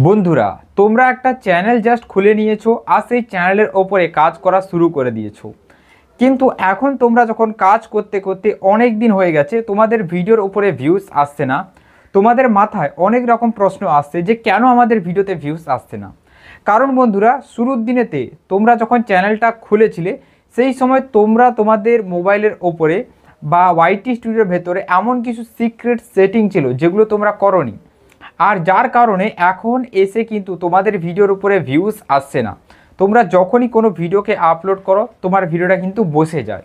বন্ধুরা, তোমরা একটা চ্যানেল জাস্ট খুলে নিয়েছো আর সেই চ্যানেলের ওপরে কাজ করা শুরু করে দিয়েছো। কিন্তু এখন তোমরা যখন কাজ করতে করতে অনেক দিন হয়ে গেছে, তোমাদের ভিডিওর উপরে ভিউজ আসছে না। তোমাদের মাথায় অনেক রকম প্রশ্ন আসছে যে কেন আমাদের ভিডিওতে ভিউজ আসছে না। কারণ বন্ধুরা, শুরুর দিনেতে তোমরা যখন চ্যানেলটা খুলেছিলে সেই সময় তোমরা তোমাদের মোবাইলের ওপরে বা ওয়াইটি স্টুডিওর ভেতরে এমন কিছু সিক্রেট সেটিং ছিল যেগুলো তোমরা করোনি, আর যার কারণে এখন এসে কিন্তু তোমাদের ভিডিওর উপরে ভিউজ আসছে না। তোমরা যখনই কোনো ভিডিওকে আপলোড করো তোমার ভিডিওটা কিন্তু বসে যায়।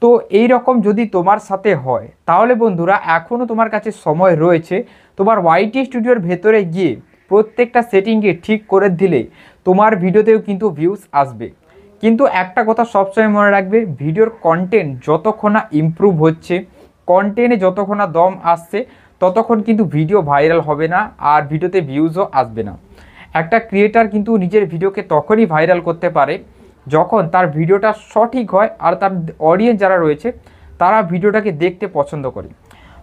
তো এই রকম যদি তোমার সাথে হয় তাহলে বন্ধুরা, এখনও তোমার কাছে সময় রয়েছে। তোমার ওয়াইটি স্টুডিওর ভেতরে গিয়ে প্রত্যেকটা সেটিংকে ঠিক করে দিলে তোমার ভিডিওতেও কিন্তু ভিউজ আসবে। কিন্তু একটা কথা সবসময় মনে রাখবে, ভিডিওর কন্টেন্ট যতক্ষণ না ইমপ্রুভ হচ্ছে, কন্টেন্টে যতক্ষণ না দম আসছে, ততক্ষণ কিন্তু ভিডিও ভাইরাল হবে না আর ভিডিওতে ভিউজও আসবে না। একটা ক্রিয়েটার কিন্তু নিজের ভিডিওকে তখনই ভাইরাল করতে পারে যখন তার ভিডিওটা সঠিক হয় আর তার অডিয়েন্স যারা রয়েছে তারা ভিডিওটাকে দেখতে পছন্দ করে।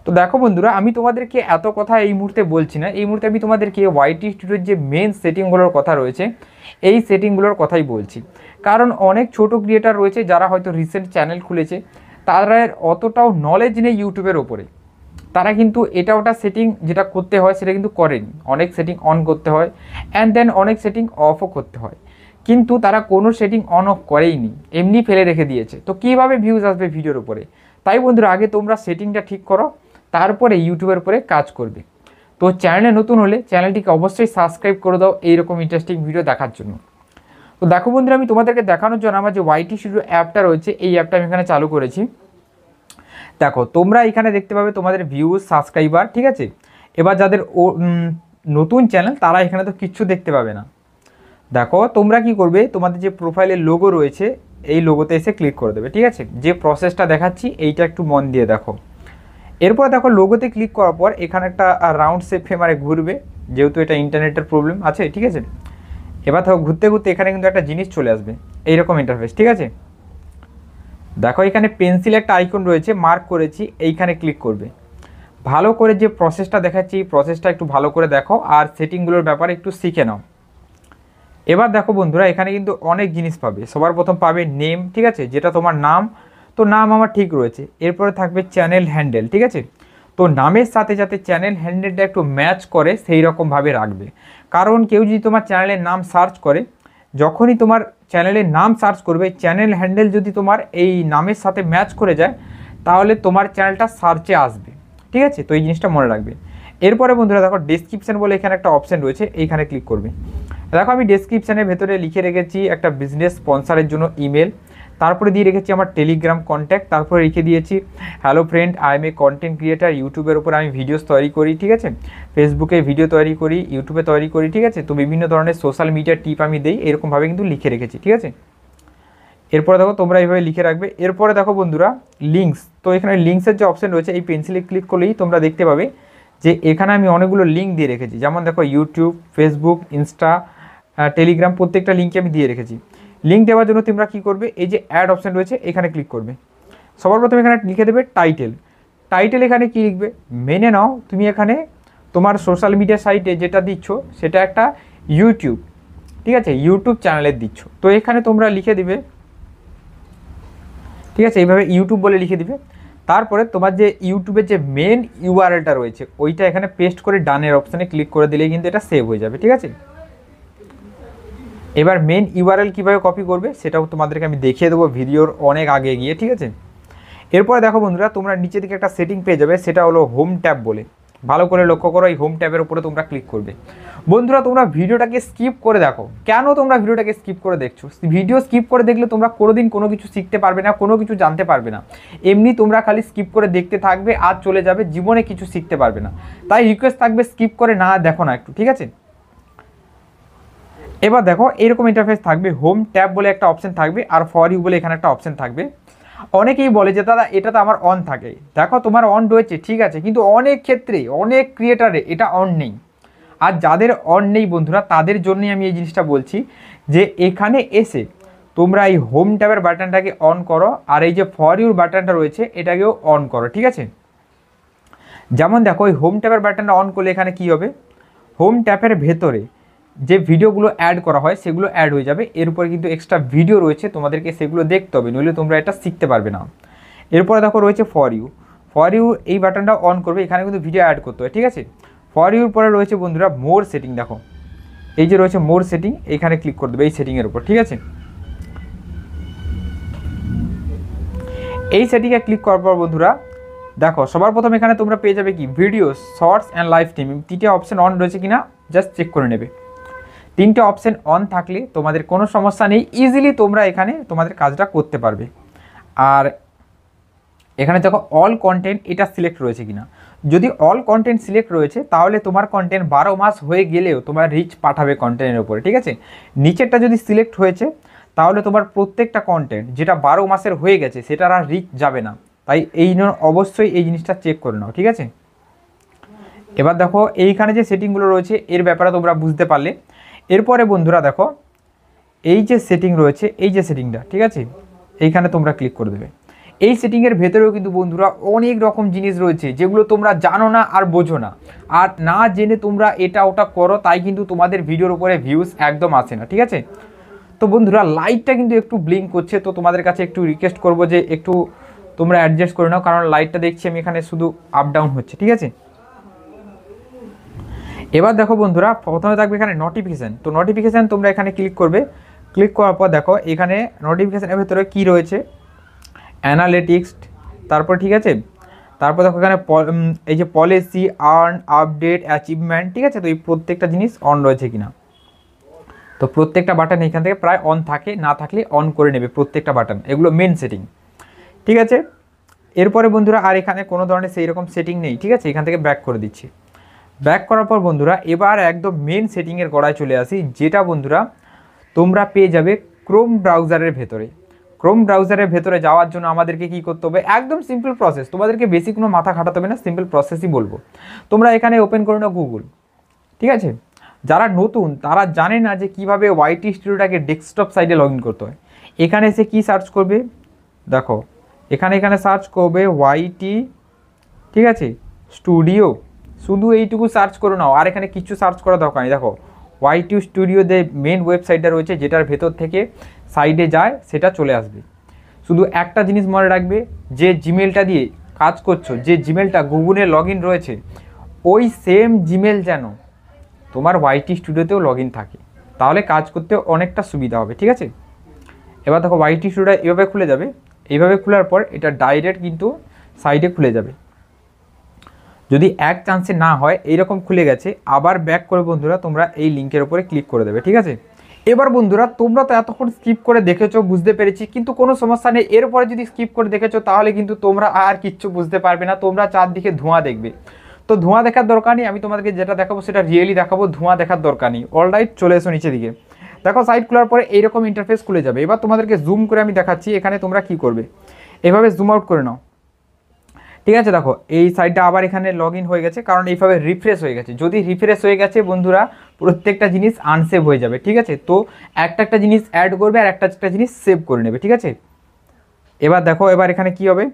তো দেখো বন্ধুরা, আমি তোমাদেরকে এত কথা এই মুহূর্তে বলছি না, এই মুহূর্তে আমি তোমাদেরকে ওয়াইটি স্টুডিওর যে মেন সেটিংগুলোর কথা রয়েছে এই সেটিংগুলোর কথাই বলছি। কারণ অনেক ছোট ক্রিয়েটার রয়েছে যারা হয়তো রিসেন্ট চ্যানেল খুলেছে, তারা অতটাও নলেজ নেই ইউটিউবের ওপরে। তারা কিন্তু এটা ওটা সেটিং যেটা করতে হয় সেটা কিন্তু করেনি। অনেক সেটিং অন করতে হয় অ্যান্ড দেন অনেক সেটিং অফও করতে হয়, কিন্তু তারা কোনো সেটিং অন অফ করেইনি, এমনি ফেলে রেখে দিয়েছে। তো কীভাবে ভিউজ আসবে ভিডিওর উপরে? তাই বন্ধুরা, আগে তোমরা সেটিংটা ঠিক করো, তারপরে ইউটিউবের উপরে কাজ করবে। তো চ্যানেলে নতুন হলে চ্যানেলটিকে অবশ্যই সাবস্ক্রাইব করে দাও এইরকম ইন্টারেস্টিং ভিডিও দেখার জন্য। তো দেখো বন্ধুরা, আমি তোমাদেরকে দেখানোর জন্য আমার যে ওয়াইটি স্টুডিও অ্যাপটা রয়েছে এই অ্যাপটা আমি এখানে চালু করেছি। দেখো, তোমরা এখানে দেখতে পাবে তোমাদের ভিউজ, সাবস্ক্রাইবার, ঠিক আছে। এবার যাদের নতুন চ্যানেল তারা এখানে তো কিচ্ছু দেখতে পাবে না। দেখো, তোমরা কি করবে, তোমাদের যে প্রোফাইলের লোগো রয়েছে এই লোগোতে এসে ক্লিক করে দেবে, ঠিক আছে। যে প্রসেসটা দেখাচ্ছি এইটা একটু মন দিয়ে দেখো। এরপর দেখো, লোগোতে ক্লিক করার পর এখানে একটা রাউন্ড শেপে মানে ঘুরবে, যেহেতু এটা ইন্টারনেটের প্রবলেম আছে, ঠিক আছে। এবার দেখো, ঘুরতে ঘুরতে এখানে কিন্তু একটা জিনিস চলে আসবে, এইরকম ইন্টারফেস, ঠিক আছে। দেখো, এখানে পেন্সিল একটা আইকন রয়েছে, মার্ক করেছি, এইখানে ক্লিক করবে। ভালো করে যে প্রসেসটা দেখাচ্ছি প্রসেসটা একটু ভালো করে দেখো আর সেটিংগুলোর ব্যাপারে একটু শিখে নাও। এবার দেখো বন্ধুরা, এখানে কিন্তু অনেক জিনিস পাবে। সবার প্রথম পাবে নেম, ঠিক আছে, যেটা তোমার নাম। তো নাম আমার ঠিক রয়েছে। এরপরে থাকবে চ্যানেল হ্যান্ডেল, ঠিক আছে। তো নামের সাথে যাতে চ্যানেল হ্যান্ডেলটা একটু ম্যাচ করে সেই রকমভাবে রাখবে। কারণ কেউ যদি তোমার চ্যানেলের নাম সার্চ করে, যখনই তোমার চ্যানেলের নাম সার্চ করবে, চ্যানেল হ্যান্ডেল যদি তোমার এই নামের সাথে ম্যাচ করে যায় তাহলে তোমার চ্যানেলটা সার্চে আসবে, ঠিক আছে। তো এই জিনিসটা মনে রাখবে। এরপরে বন্ধুরা দেখো, ডেসক্রিপশন বলে এখানে একটা অপশান রয়েছে, এইখানে ক্লিক করবে। দেখো, আমি ডেসক্রিপশানের ভেতরে লিখে রেখেছি একটা বিজনেস স্পন্সারের জন্য ইমেল, তারপরে দিয়ে রেখেছি আমার টেলিগ্রাম কন্ট্যাক্ট, তারপরে লিখে দিয়েছি hello friend, I M A content creator, ইউটিউবের উপর আমি ভিডিওস তৈরি করি, ঠিক আছে। ফেসবুকে ভিডিও তৈরি করি, ইউটিউবে তৈরি করি, ঠিক আছে। তো বিভিন্ন ধরনের সোশ্যাল মিডিয়ার টিপ আমি দিই, এরকমভাবে কিন্তু লিখে রেখেছি, ঠিক আছে। এরপরে দেখো, তোমরা এইভাবে লিখে রাখবে। এরপরে দেখো বন্ধুরা, লিঙ্কস। তো এখানে লিঙ্কসের যে অপশান রয়েছে এই পেন্সিলে ক্লিক করলেই তোমরা দেখতে পাবে যে এখানে আমি অনেকগুলো লিঙ্ক দিয়ে রেখেছি। যেমন দেখো, ইউটিউব, ফেসবুক, ইনস্টা, টেলিগ্রাম, প্রত্যেকটা লিঙ্কে আমি দিয়ে রেখেছি। লিঙ্ক দেওয়ার জন্য তোমরা কী করবে, এই যে অ্যাড অপশান রয়েছে এখানে ক্লিক করবে। সবার প্রথমে এখানে লিখে দেবে টাইটেল। টাইটেল এখানে কী লিখবে, মেনে নাও তুমি এখানে তোমার সোশ্যাল মিডিয়া সাইটে যেটা দিচ্ছ সেটা একটা ইউটিউব, ঠিক আছে, ইউটিউব চ্যানেলের দিচ্ছ। তো এখানে তোমরা লিখে দিবে, ঠিক আছে, এইভাবে ইউটিউব বলে লিখে দিবে। তারপরে তোমার যে ইউটিউবের যে মেন ইউআরএলটা রয়েছে ওইটা এখানে পেস্ট করে ডানের অপশানে ক্লিক করে দিলেই কিন্তু এটা সেভ হয়ে যাবে, ঠিক আছে। এবার মেন ইউআরএল কীভাবে কপি করবে সেটাও তোমাদেরকে আমি দেখিয়ে দেবো ভিডিওর অনেক আগে গিয়ে, ঠিক আছে। এরপরে দেখো বন্ধুরা, তোমরা নিচের দিকে একটা সেটিং পেয়ে যাবে, সেটা হলো হোম ট্যাব বলে। ভালো করে লক্ষ্য করো, এই হোম ট্যাবের উপরে তোমরা ক্লিক করবে। বন্ধুরা, তোমরা ভিডিওটাকে স্কিপ করে দেখো। কেন তোমরা ভিডিওটাকে স্কিপ করে দেখছো? ভিডিও স্কিপ করে দেখলে তোমরা কোনোদিন কোনো কিছু শিখতে পারবে না, কোনো কিছু জানতে পারবে না। এমনি তোমরা খালি স্কিপ করে দেখতে থাকবে আর চলে যাবে, জীবনে কিছু শিখতে পারবে না। তাই রিকোয়েস্ট থাকবে, স্কিপ করে না দেখো না একটু, ঠিক আছে। এবার দেখো, এরকম ইন্টারফেস থাকবে, হোম ট্যাব বলে একটা অপশান থাকবে আর ফর ইউ বলে এখানে একটা অপশান থাকবে। অনেকেই বলে যে দাদা এটা তো আমার অন থাকে। দেখো, তোমার অন রয়েছে, ঠিক আছে, কিন্তু অনেক ক্ষেত্রে অনেক ক্রিয়েটারে এটা অন নেই। আর যাদের অন নেই বন্ধুরা, তাদের জন্যই আমি এই জিনিসটা বলছি যে এখানে এসে তোমরা এই হোম ট্যাবের বাটনটাকে অন করো আর এই যে ফর ইউর বাটনটা রয়েছে এটাকেও অন করো, ঠিক আছে। যেমন দেখো, এই হোম ট্যাবের বাটনটা অন করলে এখানে কি হবে, হোম ট্যাবের ভেতরে যে ভিডিওগুলো অ্যাড করা হয় সেগুলো অ্যাড হয়ে যাবে। এর উপরে কিন্তু এক্সট্রা ভিডিও রয়েছে, তোমাদেরকে সেগুলো দেখতে হবে, নইলে তোমরা এটা শিখতে পারবে না। এরপরে দেখো রয়েছে ফর ইউ। ফর ইউ এই বাটনটা অন করবে, এখানে কিন্তু ভিডিও অ্যাড করতে হয়, ঠিক আছে। ফর ইউর পরে রয়েছে বন্ধুরা মোর সেটিং। দেখো এই যে রয়েছে মোর সেটিং, এখানে ক্লিক করে দেবে এই সেটিংয়ের উপর, ঠিক আছে। এই সেটিংয়ে ক্লিক করার পর বন্ধুরা দেখো সবার প্রথম এখানে তোমরা পেয়ে যাবে কি video, shorts and live streaming, তিনটে অপশন অন রয়েছে কিনা জাস্ট চেক করে নেবে। তিনটে অপশন অন থাকলে তোমাদের কোনো সমস্যা নেই, ইজিলি তোমরা এখানে তোমাদের কাজটা করতে পারবে। আর এখানে দেখো অল কন্টেন্ট এটা সিলেক্ট রয়েছে কিনা, যদি অল কন্টেন্ট সিলেক্ট রয়েছে তাহলে তোমার কন্টেন্ট 12 মাস হয়ে গেলেও তোমার রিচ পাঠাবে কন্টেন্টের উপরে, ঠিক আছে। নিচেরটা যদি সিলেক্ট হয়েছে তাহলে তোমার প্রত্যেকটা কন্টেন্ট যেটা 12 মাসের হয়ে গেছে সেটার আর রিচ যাবে না। তাই অবশ্যই এই জিনিসটা চেক করে নাও, ঠিক আছে। এবার দেখো এইখানে যে সেটিংগুলো রয়েছে এর ব্যাপারে তোমরা বুঝতে পারলে। এরপরে বন্ধুরা দেখো এই যে সেটিং রয়েছে, এই যে সেটিংটা, ঠিক আছে, এইখানে তোমরা ক্লিক করে দেবে। এই সেটিংয়ের ভেতরেও কিন্তু বন্ধুরা অনেক রকম জিনিস রয়েছে যেগুলো তোমরা জানো না আর বোঝো না, আর না জেনে তোমরা এটা ওটা করো, তাই কিন্তু তোমাদের ভিডিওর উপরে ভিউজ একদম আসে না, ঠিক আছে। তো বন্ধুরা লাইটটা কিন্তু একটু ব্লিঙ্ক করছে, তো তোমাদের কাছে একটু রিকোয়েস্ট করবো যে একটু তোমরা অ্যাডজাস্ট করে নাও, কারণ লাইটটা দেখছি আমি এখানে শুধু আপ ডাউন হচ্ছে, ঠিক আছে। এবার দেখো বন্ধুরা প্রথমে থাকবে এখানে নোটিফিকেশান, তো নোটিফিকেশান তোমরা এখানে ক্লিক করবে। ক্লিক করার পর দেখো এখানে নোটিফিকেশানের ভেতরে কী রয়েছে, অ্যানালিটিক্স, তারপর ঠিক আছে, তারপর দেখো এখানে এই যে পলিসি, আর্ন, আপডেট, অ্যাচিভমেন্ট, ঠিক আছে। তো এই প্রত্যেকটা জিনিস অন রয়েছে কিনা, তো প্রত্যেকটা বাটন এখান থেকে প্রায় অন থাকে, না থাকলে অন করে নেবে প্রত্যেকটা বাটন, এগুলো মেন সেটিং, ঠিক আছে। এরপরে বন্ধুরা আর এখানে কোনো ধরনের সেই রকম সেটিং নেই, ঠিক আছে। এখান থেকে ব্যাক করে দিচ্ছি। ব্যাক করার পর বন্ধুরা এবার একদম মেন সেটিংয়ের গোড়ায় চলে আসি, যেটা বন্ধুরা তোমরা পেয়ে যাবে ক্রোম ব্রাউজারের ভেতরে। ক্রোম ব্রাউজারের ভেতরে যাওয়ার জন্য আমাদেরকে কি করতে হবে, একদম সিম্পল প্রসেস, তোমাদেরকে বেশি কোনো মাথা খাটাতে হবে না, সিম্পল প্রসেসই বলবো। তোমরা এখানে ওপেন করে নাও গুগল, ঠিক আছে। যারা নতুন তারা জানে না যে কীভাবে ওয়াইটি স্টুডিওটাকে ডেস্কটপ সাইডে লগ ইন করতে হয়। এখানে এসে কী সার্চ করবে, দেখো এখানে সার্চ করবে ওয়াইটি, ঠিক আছে, স্টুডিও, শুধু এইটুকু সার্চ করে নাও, আর এখানে কিছু সার্চ করা দরকার নেই। দেখো ওয়াইটি স্টুডিও যে মেন ওয়েবসাইটটা রয়েছে যেটার ভেতর থেকে সাইডে যায় সেটা চলে আসবে। শুধু একটা জিনিস মনে রাখবে, যে জিমেলটা দিয়ে কাজ করছো, যে জিমেলটা গুগলে লগ ইন রয়েছে, ওই সেম জিমেল যেন তোমার ওয়াইটি স্টুডিওতেও লগ ইন থাকে, তাহলে কাজ করতে অনেকটা সুবিধা হবে, ঠিক আছে। এবার দেখো ওয়াইটি স্টুডিও এভাবে খুলে যাবে, এইভাবে খোলার পর এটা ডাইরেক্ট কিন্তু সাইডে খুলে যাবে। যদি এক চান্সে না হয় এইরকম খুলে গেছে, আবার ব্যাক করে বন্ধুরা তোমরা এই লিঙ্কের উপরে ক্লিক করে দেবে, ঠিক আছে। এবার বন্ধুরা তোমরা তো এতক্ষণ স্কিপ করে দেখেছো, বুঝতে পেরেছি, কিন্তু কোনো সমস্যা নেই। এরপরে যদি স্কিপ করে দেখেছো তাহলে কিন্তু তোমরা আর কিচ্ছু বুঝতে পারবে না, তোমরা চারদিকে ধোঁয়া দেখবে। তো ধোঁয়া দেখার দরকার নেই, আমি তোমাদেরকে যেটা দেখাবো সেটা রিয়েলি দেখাবো, ধোঁয়া দেখার দরকার নেই। অলরাইট, চলে এসো নিচের দিকে। দেখো সাইট খোলার পরে এইরকম ইন্টারফেস খুলে যাবে। এবার তোমাদেরকে জুম করে আমি দেখাচ্ছি, এখানে তোমরা কি করবে, এভাবে জুম আউট করে নাও, ঠিক আছে। দেখো এই সাইটটা আবার এখানে লগ ইন হয়ে গেছে, কারণ এইভাবে রিফ্রেশ হয়ে গেছে। যদি রিফ্রেশ হয়ে গেছে বন্ধুরা প্রত্যেকটা জিনিস আনসেভ হয়ে যাবে, ঠিক আছে। তো একটা জিনিস অ্যাড করবে আর একটা জিনিস সেভ করে নেবে, ঠিক আছে। এবার দেখো এবার এখানে কি হবে,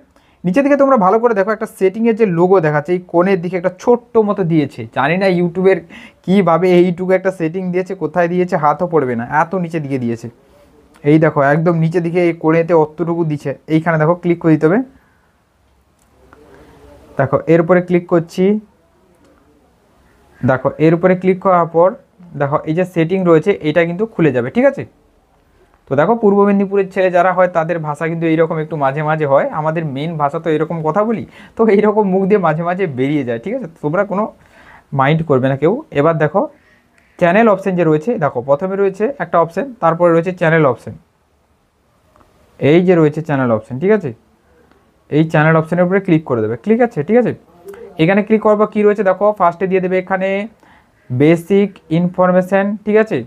নিচের দিকে তোমরা ভালো করে দেখো, একটা সেটিংয়ের যে লোগো দেখাচ্ছে এই কোণের দিকে একটা ছোট্ট মতো দিয়েছে। জানি না ইউটিউবের কীভাবে এইটুকু একটা সেটিং দিয়েছে, কোথায় দিয়েছে হাতও পড়বে না, এত নিচে দিকে দিয়েছে। এই দেখো একদম নিচে দিকে এই কোণেতে অতটুকু দিচ্ছে, এইখানে দেখো ক্লিক করে দিতে হবে। দেখো এর উপরে ক্লিক করছি, দেখো এর উপরে ক্লিক করার পর দেখো এই যে সেটিং রয়েছে এটা কিন্তু খুলে যাবে, ঠিক আছে। তো দেখো পূর্ব মেদিনীপুরের ছেলে যারা হয় তাদের ভাষা কিন্তু এইরকম একটু মাঝে মাঝে হয়, আমাদের মেন ভাষা তো এরকম কথা বলি, তো এইরকম মুখ দিয়ে মাঝে মাঝে বেরিয়ে যায়, ঠিক আছে। তোমরা কোনো মাইন্ড করবে না কেউ। এবার দেখো চ্যানেল অপশান যে রয়েছে, দেখো প্রথমে রয়েছে একটা অপশান, তারপরে রয়েছে চ্যানেল অপশান, এই যে রয়েছে চ্যানেল অপশান, ঠিক আছে। এই চ্যানেল অপশানের উপরে ক্লিক করে দেবে, ক্লিক আছে, ঠিক আছে। এখানে ক্লিক করার পর কী রয়েছে দেখো, ফার্স্টে দিয়ে দেবে এখানে বেসিক ইনফরমেশান, ঠিক আছে।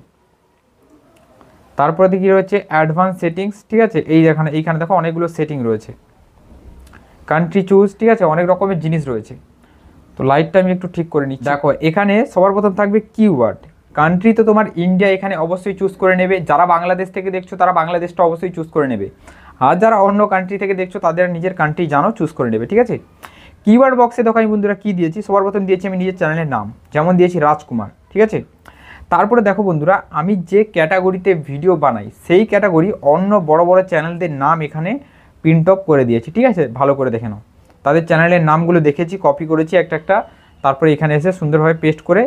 তারপরে কী রয়েছে অ্যাডভান্স সেটিংস, ঠিক আছে। এইখানে দেখো অনেকগুলো সেটিং রয়েছে, কান্ট্রি চুজ, ঠিক আছে, অনেক রকমের জিনিস রয়েছে। তো লাইটটা আমি একটু ঠিক করে নিচ্ছি। দেখো এখানে সবার প্রথম থাকবে কিওয়ার্ড, কান্ট্রি তো তোমার ইন্ডিয়া এখানে অবশ্যই চুজ করে নেবে, যারা বাংলাদেশ থেকে দেখছো তারা বাংলাদেশটা অবশ্যই চুজ করে নেবে, আর যারা অন্য কান্ট্রি থেকে দেখছো তাদের নিজের কান্ট্রি জানো চুজ করে নেবে, ঠিক আছে। কিওয়ার্ড বক্সে দেখো আমি বন্ধুরা কী দিয়েছি, সবার প্রথম দিয়েছি আমি নিজের চ্যানেলের নাম, যেমন দিয়েছি রাজকুমার, ঠিক আছে। তারপরে দেখো বন্ধুরা, আমি যে ক্যাটাগরিতে ভিডিও বানাই সেই ক্যাটাগরি অন্য বড় বড় চ্যানেলদের নাম এখানে প্রিন্ট অফ করে দিয়েছি। ঠিক আছে, ভালো করে দেখে নাও। তাদের চ্যানেলের নামগুলো দেখেছি, কপি করেছি একটা একটা, তারপরে এখানে এসে সুন্দরভাবে পেস্ট করে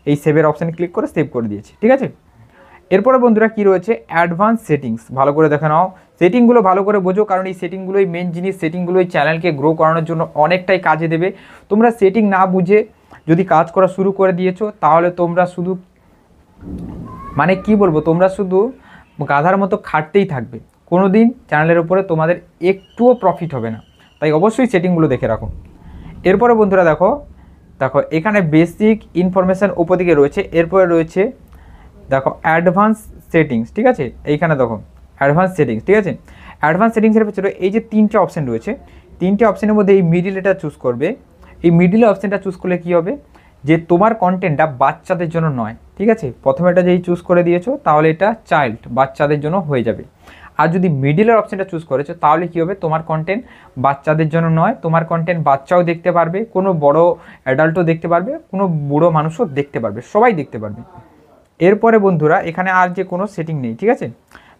এই সেভের অপশানে ক্লিক করে সেভ করে দিয়েছি। ঠিক আছে, এরপরে বন্ধুরা কি রয়েছে, অ্যাডভান্স সেটিংস। ভালো করে দেখে নাও, সেটিংগুলো ভালো করে বোঝো, কারণ এই সেটিংগুলোই মেন জিনিস। সেটিংগুলোই চ্যানেলকে গ্রো করানোর জন্য অনেকটাই কাজে দেবে। তোমরা সেটিং না বুঝে যদি কাজ করা শুরু করে দিয়েছো, তাহলে তোমরা শুধু মানে কি বলবো, তোমরা শুধু গাধার মতো খাটতেই থাকবে, কোনো দিন চ্যানেলের উপরে তোমাদের একটুও প্রফিট হবে না। তাই অবশ্যই সেটিংগুলো দেখে রাখো। এরপরে বন্ধুরা দেখো দেখো এখানে বেসিক ইনফরমেশান উপর দিকে রয়েছে, এরপরে রয়েছে দেখো অ্যাডভান্স সেটিংস। ঠিক আছে, এইখানে দেখো অ্যাডভান্স সেটিংস। ঠিক আছে, অ্যাডভান্স সেটিংসের ভেতরে এই যে তিনটে অপশান রয়েছে, তিনটে অপশানের মধ্যে এই মিডিল এটা চুজ করবে। এই মিডিল অপশানটা চুজ করলে কী হবে, যে তোমার কন্টেন্টটা বাচ্চাদের জন্য নয়। ঠিক আছে, প্রথমে এটা যেই চুজ করে দিয়েছো, তাহলে এটা চাইল্ড, বাচ্চাদের জন্য হয়ে যাবে। আর যদি মিডিলের অপশানটা চুজ করেছো, তাহলে কী হবে, তোমার কন্টেন্ট বাচ্চাদের জন্য নয়, তোমার কন্টেন্ট বাচ্চাও দেখতে পারবে, কোনো বড় অ্যাডাল্টও দেখতে পারবে, কোনো বুড়ো মানুষও দেখতে পারবে, সবাই দেখতে পারবে। এরপরে বন্ধুরা এখানে আর যে কোনো সেটিং নেই। ঠিক আছে,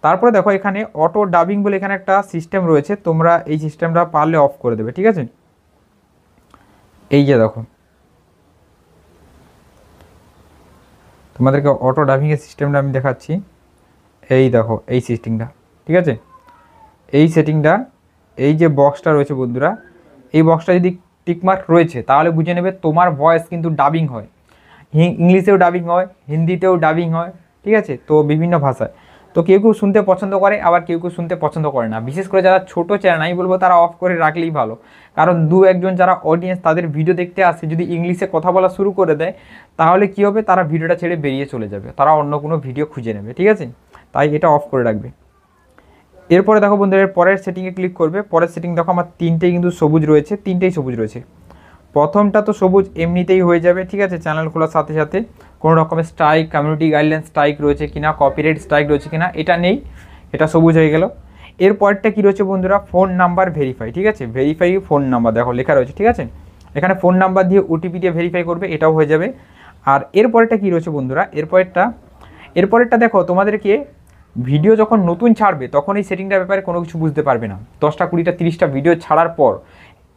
তারপরে দেখো এখানে অটো ডাবিং বলে এখানে একটা সিস্টেম রয়েছে, তোমরা এই সিস্টেমটা পারলে অফ করে দেবে। ঠিক আছে, এই যে দেখো তোমাদেরকে অটো ডাবিংয়ের সিস্টেমটা আমি দেখাচ্ছি। এই দেখো এই সিস্টেমটা। ঠিক আছে, এই সেটিংটা, এই যে বক্সটা রয়েছে বন্ধুরা, এই বক্সটা যদি টিকমার্ক রয়েছে, তাহলে বুঝে নেবে তোমার ভয়েস কিন্তু ডাবিং হয়। ইংলিশেও ডাবিং হয়, হিন্দিতেও ডাবিং হয়। ঠিক আছে, তো বিভিন্ন ভাষায়। তো কেউ কেউ শুনতে পছন্দ করে, আবার কেউ কেউ শুনতে পছন্দ করে না। বিশেষ করে যারা ছোটো চ্যানেল, আমি বলবো তারা অফ করে রাখলেই ভালো। কারণ দু একজন যারা অডিয়েন্স তাদের ভিডিও দেখতে আসে, যদি ইংলিশে কথা বলা শুরু করে দেয়, তাহলে কী হবে, তারা ভিডিওটা ছেড়ে বেরিয়ে চলে যাবে, তারা অন্য কোনো ভিডিও খুঁজে নেবে। ঠিক আছে, তাই এটা অফ করে রাখবে। এরপরে দেখো বন্ধুরা, এর পরের সেটিংয়ে ক্লিক করবে। পরের সেটিং দেখো আমার তিনটেই কিন্তু সবুজ রয়েছে, তিনটেই সবুজ রয়েছে। প্রথমটা তো সবুজ এমনিতেই হয়ে যাবে। ঠিক আছে, চ্যানেল খোলার সাথে সাথে কোনো রকমের স্ট্রাইক, কমিউনিটি গাইডলাইন স্ট্রাইক রয়েছে কিনা, কপিরাইট স্ট্রাইক রয়েছে কিনা, এটা নেই, এটা সবুজ হয়ে গেল। এরপরটা কী রয়েছে বন্ধুরা, ফোন নাম্বার ভেরিফাই। ঠিক আছে, ভেরিফাই ফোন নাম্বার দেখো লেখা রয়েছে। ঠিক আছে, এখানে ফোন নাম্বার দিয়ে ওটিপি দিয়ে ভেরিফাই করবে, এটাও হয়ে যাবে। আর এরপরটা কী রয়েছে বন্ধুরা, এরপরেরটা দেখো তোমাদেরকে ভিডিও যখন নতুন ছাড়বে, তখন এই সেটিংটার ব্যাপারে কোনো কিছু বুঝতে পারবে না। 10টা 20টা 30টা ভিডিও ছাড়ার পর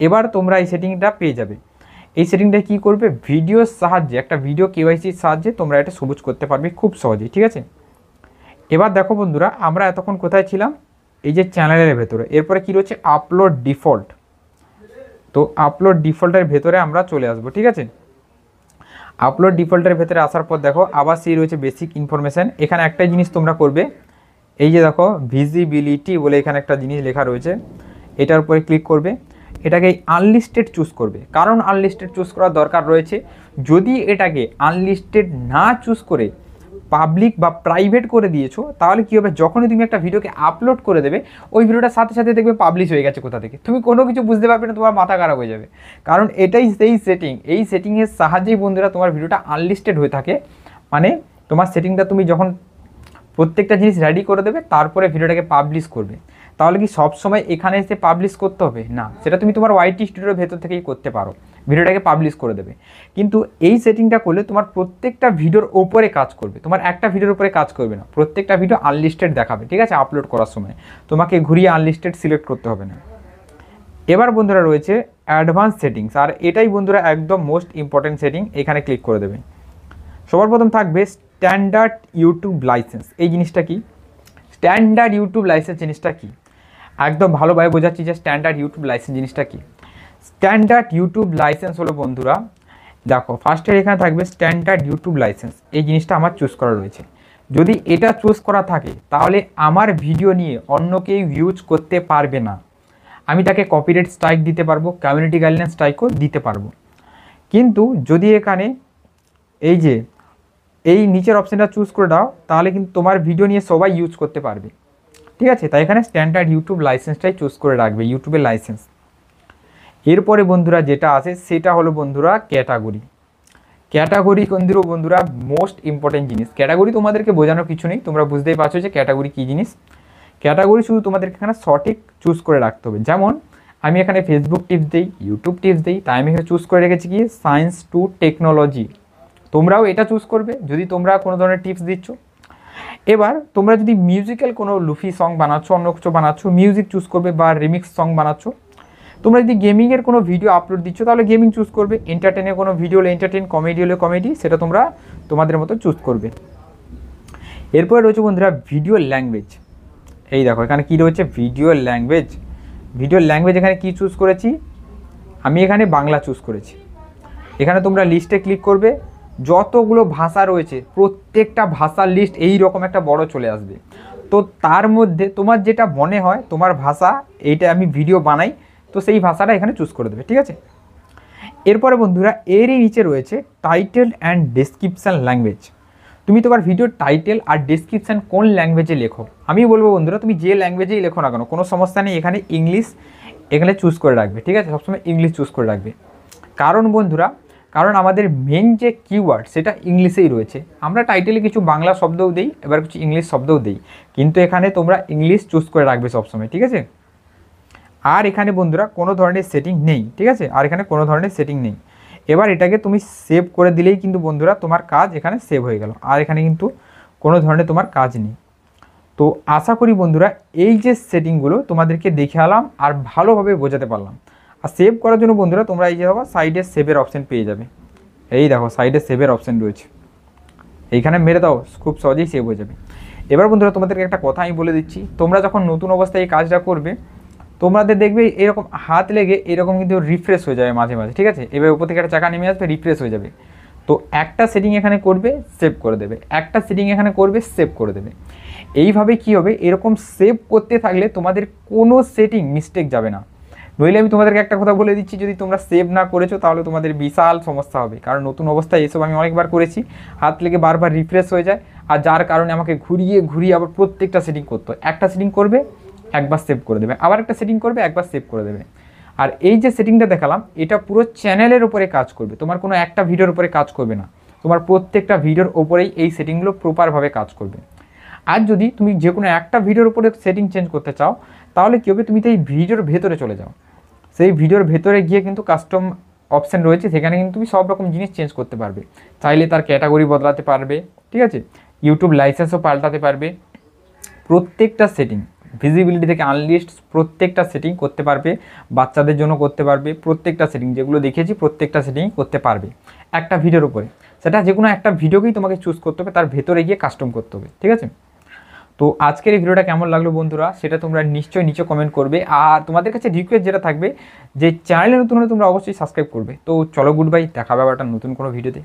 এবার তোমরা এই সেটিংটা পেয়ে যাবে। এই সেটিংটা কী করবে, ভিডিওর সাহায্যে, একটা ভিডিও কেওয়াইসির সাহায্যে তোমরা এটা সবুজ করতে পারবে খুব সহজেই। ঠিক আছে, এবার দেখো বন্ধুরা, আমরা এতক্ষণ কোথায় ছিলাম, এই যে চ্যানেলের ভেতরে। এরপরে কী রয়েছে, আপলোড ডিফল্ট। তো আপলোড ডিফল্টের ভেতরে আমরা চলে আসবো। ঠিক আছে, আপলোড ডিফল্টের ভেতরে আসার পর দেখো আবার সেই রয়েছে বেসিক ইনফরমেশান। এখানে একটাই জিনিস তোমরা করবে, এই যে দেখো ভিজিবিলিটি বলে এখানে একটা জিনিস লেখা রয়েছে, এটার উপরে ক্লিক করবে। এটাকে আনলিস্টেড চুজ করবে। কারণ আনলিস্টেড চুজ করার দরকার রয়েছে, যদি এটাকে আনলিস্টেড না চুজ করে পাবলিক বা প্রাইভেট করে দিয়েছো, তাহলে কী হবে, যখনই তুমি একটা ভিডিওকে আপলোড করে দেবে, ওই ভিডিওটার সাথে সাথে দেখবে পাবলিশ হয়ে গেছে কোথা থেকে, তুমি কোনো কিছু বুঝতে পারবে না, তোমার মাথা খারাপ হয়ে যাবে। কারণ এটাই সেই সেটিং, এই সেটিংয়ের সাহায্যেই বন্ধুরা তোমার ভিডিওটা আনলিস্টেড হয়ে থাকে। মানে তোমার সেটিংটা তুমি যখন প্রত্যেকটা জিনিস রেডি করে দেবে, তারপরে ভিডিওটাকে পাবলিশ করবে। তাহলে কি সব সময় এখানে এসে পাবলিশ করতে হবে না, সেটা তুমি তোমার ওয়াইটি স্টুডিওর ভেতর থেকেই করতে পারো, ভিডিওটাকে পাবলিশ করে দেবে। কিন্তু এই সেটিংটা করলে তোমার প্রত্যেকটা ভিডিওর ওপরে কাজ করবে, তোমার একটা ভিডিওর উপরে কাজ করবে না, প্রত্যেকটা ভিডিও আনলিস্টেড দেখাবে। ঠিক আছে, আপলোড করার সময় তোমাকে ঘুরিয়ে আনলিস্টেড সিলেক্ট করতে হবে না। এবার বন্ধুরা রয়েছে অ্যাডভান্স সেটিংস, আর এটাই বন্ধুরা একদম মোস্ট ইম্পর্টেন্ট সেটিং। এখানে ক্লিক করে দেবে। সবার প্রথম থাকবে স্ট্যান্ডার্ড ইউটিউব লাইসেন্স। এই জিনিসটা কি, স্ট্যান্ডার্ড ইউটিউব লাইসেন্স জিনিসটা কি, একদম ভালোভাবে বোঝাচ্ছি যে স্ট্যান্ডার্ড ইউটিউব লাইসেন্স জিনিসটা কি। স্ট্যান্ডার্ড ইউটিউব লাইসেন্স হলো বন্ধুরা, দেখো ফার্স্টে এখানে থাকবে স্ট্যান্ডার্ড ইউটিউব লাইসেন্স। এই জিনিসটা আমার চুজ করা রয়েছে। যদি এটা চুজ করা থাকে, তাহলে আমার ভিডিও নিয়ে অন্য কেউ ইউজ করতে পারবে না। আমি তাকে কপিরাইট স্ট্রাইক দিতে পারবো, কমিউনিটি গাইডলাইন স্ট্রাইকও দিতে পারবো। কিন্তু যদি এখানে এই যে এই নিচের অপশানটা চুজ করে দাও, তাহলে কিন্তু তোমার ভিডিও নিয়ে সবাই ইউজ করতে পারবে। ঠিক আছে, তাই এখানে স্ট্যান্ডার্ড ইউটিউব লাইসেন্সটাই চুজ করে রাখবে, ইউটিউবের লাইসেন্স। এরপরে বন্ধুরা যেটা আছে সেটা হলো বন্ধুরা ক্যাটাগরি। ক্যাটাগরি বন্ধুরা মোস্ট ইম্পর্টেন্ট জিনিস। ক্যাটাগরি তোমাদেরকে বোঝানোর কিছু নেই, তোমরা বুঝতেই পারছো যে ক্যাটাগরি কী জিনিস। ক্যাটাগরি শুধু তোমাদেরকে এখানে সঠিক চুজ করে রাখতে হবে। যেমন আমি এখানে ফেসবুক টিপস দিই, ইউটিউব টিপস দিই, তাই আমি এখানে চুজ করে রেখেছি কি সায়েন্স টু টেকনোলজি। তোমরাও এটা চুজ করবে যদি তোমরা কোনো ধরনের টিপস দিচ্ছ। এবার তোমরা যদি মিউজিক্যাল কোনো লুফি সং বানাচ্ছ, অন্য কিছু বানাচ্ছ, মিউজিক চুজ করবে, বা রিমিক্স সং বানাচ্ছ। তোমরা যদি গেমিংয়ের কোনো ভিডিও আপলোড দিচ্ছ তাহলে গেমিং চুজ করবে, এন্টারটেনের কোনো ভিডিও হলে এন্টারটেন, কমেডি হলে কমেডি, সেটা তোমরা তোমাদের মতো চুজ করবে। এরপরে রয়েছে বন্ধুরা ভিডিও ল্যাঙ্গুয়েজ। এই দেখো এখানে কী রয়েছে, ভিডিও ল্যাঙ্গুয়েজ। ভিডিও ল্যাঙ্গুয়েজ এখানে কী চুজ করেছি, আমি এখানে বাংলা চুজ করেছি। এখানে তোমরা লিস্টে ক্লিক করবে, যতগুলো ভাষা রয়েছে প্রত্যেকটা ভাষার লিস্ট এই রকম একটা বড় চলে আসবে। তো তার মধ্যে তোমার যেটা মনে হয় তোমার ভাষা, এইটা আমি ভিডিও বানাই, তো সেই ভাষাটা এখানে চুজ করে দেবে, ঠিক আছে। এরপরে বন্ধুরা এরই নিচে রয়েছে টাইটেল অ্যান্ড ডেসক্রিপশান ল্যাঙ্গুয়েজ। তুমি তোমার ভিডিওর টাইটেল আর ডেসক্রিপশান কোন ল্যাঙ্গুয়েজে লেখো, আমি বলবো বন্ধুরা তুমি যে ল্যাঙ্গুয়েজেই লেখো না কেন কোনো সমস্যা নেই, এখানে ইংলিশ এখানে চুজ করে রাখবে, ঠিক আছে। সবসময় ইংলিশ চুজ করে রাখবে। কারণ বন্ধুরা, কারণ আমাদের মেন যে কিওয়ার্ড সেটা ইংলিশেই রয়েছে। আমরা টাইটেলে কিছু বাংলা শব্দও দিই, এবার কিছু ইংলিশ শব্দও দিই, কিন্তু এখানে তোমরা ইংলিশ চুজ করে রাখবে সবসময়, ঠিক আছে। আর এখানে বন্ধুরা কোনো ধরনের সেটিং নেই, ঠিক আছে, আর এখানে কোনো ধরনের সেটিং নেই। এবার এটাকে তুমি সেভ করে দিলেই কিন্তু বন্ধুরা তোমার কাজ এখানে সেভ হয়ে গেল, আর এখানে কিন্তু কোনো ধরনের তোমার কাজ নেই। তো আশা করি বন্ধুরা এই যে সেটিংগুলো তোমাদেরকে দেখে আলাম আর ভালোভাবে বোঝাতে পারলাম। আর সেভ করার জন্য বন্ধুরা তোমরা এই যে বাবা সাইডে সেভের অপশান পেয়ে যাবে, এই দেখো সাইডে সেভের অপশান রয়েছে, এইখানে মেরে দাও, খুব সহজেই সেভ হয়ে যাবে। এবার বন্ধুরা তোমাদেরকে একটা কথা আমি বলে দিচ্ছি, তোমরা যখন নতুন অবস্থায় এই কাজটা করবে তোমাদের দেখবে এরকম হাত লেগে এরকম কিন্তু রিফ্রেশ হয়ে যাবে মাঝে মাঝে, ঠিক আছে। এবার উপর থেকে একটা চাকা নেমে আসবে, রিফ্রেশ হয়ে যাবে। তো একটা সেটিং এখানে করবে, সেভ করে দেবে, একটা সেটিং এখানে করবে, সেভ করে দেবে। এইভাবে কি হবে, এরকম সেভ করতে থাকলে তোমাদের কোনো সেটিং মিস্টেক যাবে না। নইলে আমি তোমাদেরকে একটা কথা বলে দিচ্ছি, যদি তোমরা সেভ না করেছো তাহলে তোমাদের বিশাল সমস্যা হবে। কারণ নতুন অবস্থায় এসব আমি অনেকবার করেছি, হাত লেগে বারবার রিফ্রেশ হয়ে যায়, আর যার কারণে আমাকে ঘুরিয়ে ঘুরিয়ে আবার প্রত্যেকটা সেটিং করতে হয়। একটা সেটিং করবে, একবার সেভ করে দেবে, আবার একটা সেটিং করবে, একবার সেভ করে দেবে। আর এই যে সেটিংটা দেখালাম এটা পুরো চ্যানেলের উপরে কাজ করবে, তোমার কোনো একটা ভিডিওর উপরে কাজ করবে না, তোমার প্রত্যেকটা ভিডিওর ওপরেই এই সেটিংগুলো প্রপারভাবে কাজ করবে। আর যদি তুমি যে কোনো একটা ভিডিওর উপরে সেটিং চেঞ্জ করতে চাও তাহলে কী হবে, তুমি তো এই ভিডিওর ভেতরে চলে যাও, সেই ভিডিওর ভেতরে গিয়ে কিন্তু কাস্টম অপশান রয়েছে, সেখানে কিন্তু তুমি সব রকম জিনিস চেঞ্জ করতে পারবে। চাইলে তার ক্যাটাগরি বদলাতে পারবে, ঠিক আছে, ইউটিউব লাইসেন্সও পাল্টাতে পারবে, প্রত্যেকটা সেটিং ভিজিবিলিটি থেকে আনলিস্ট প্রত্যেকটা সেটিং করতে পারবে, বাচ্চাদের জন্য করতে পারবে, প্রত্যেকটা সেটিং যেগুলো দেখেছি প্রত্যেকটা সেটিং করতে পারবে একটা ভিডিওর উপরে। সেটা যে কোনো একটা ভিডিওকেই তোমাকে চুজ করতে হবে, তার ভেতরে গিয়ে কাস্টম করতে হবে, ঠিক আছে। তো আজকের এই ভিডিওটা কেমন লাগলো বন্ধুরা সেটা তোমরা নিশ্চয়ই নিচে কমেন্ট করবে। আর তোমাদের কাছে রিকোয়েস্ট যেটা থাকবে যে চ্যানেলে নতুন হলে তোমরা অবশ্যই সাবস্ক্রাইব করবে। তো চলো গুড বাই, দেখা হবে আবার একটা নতুন কোনো ভিডিওতে।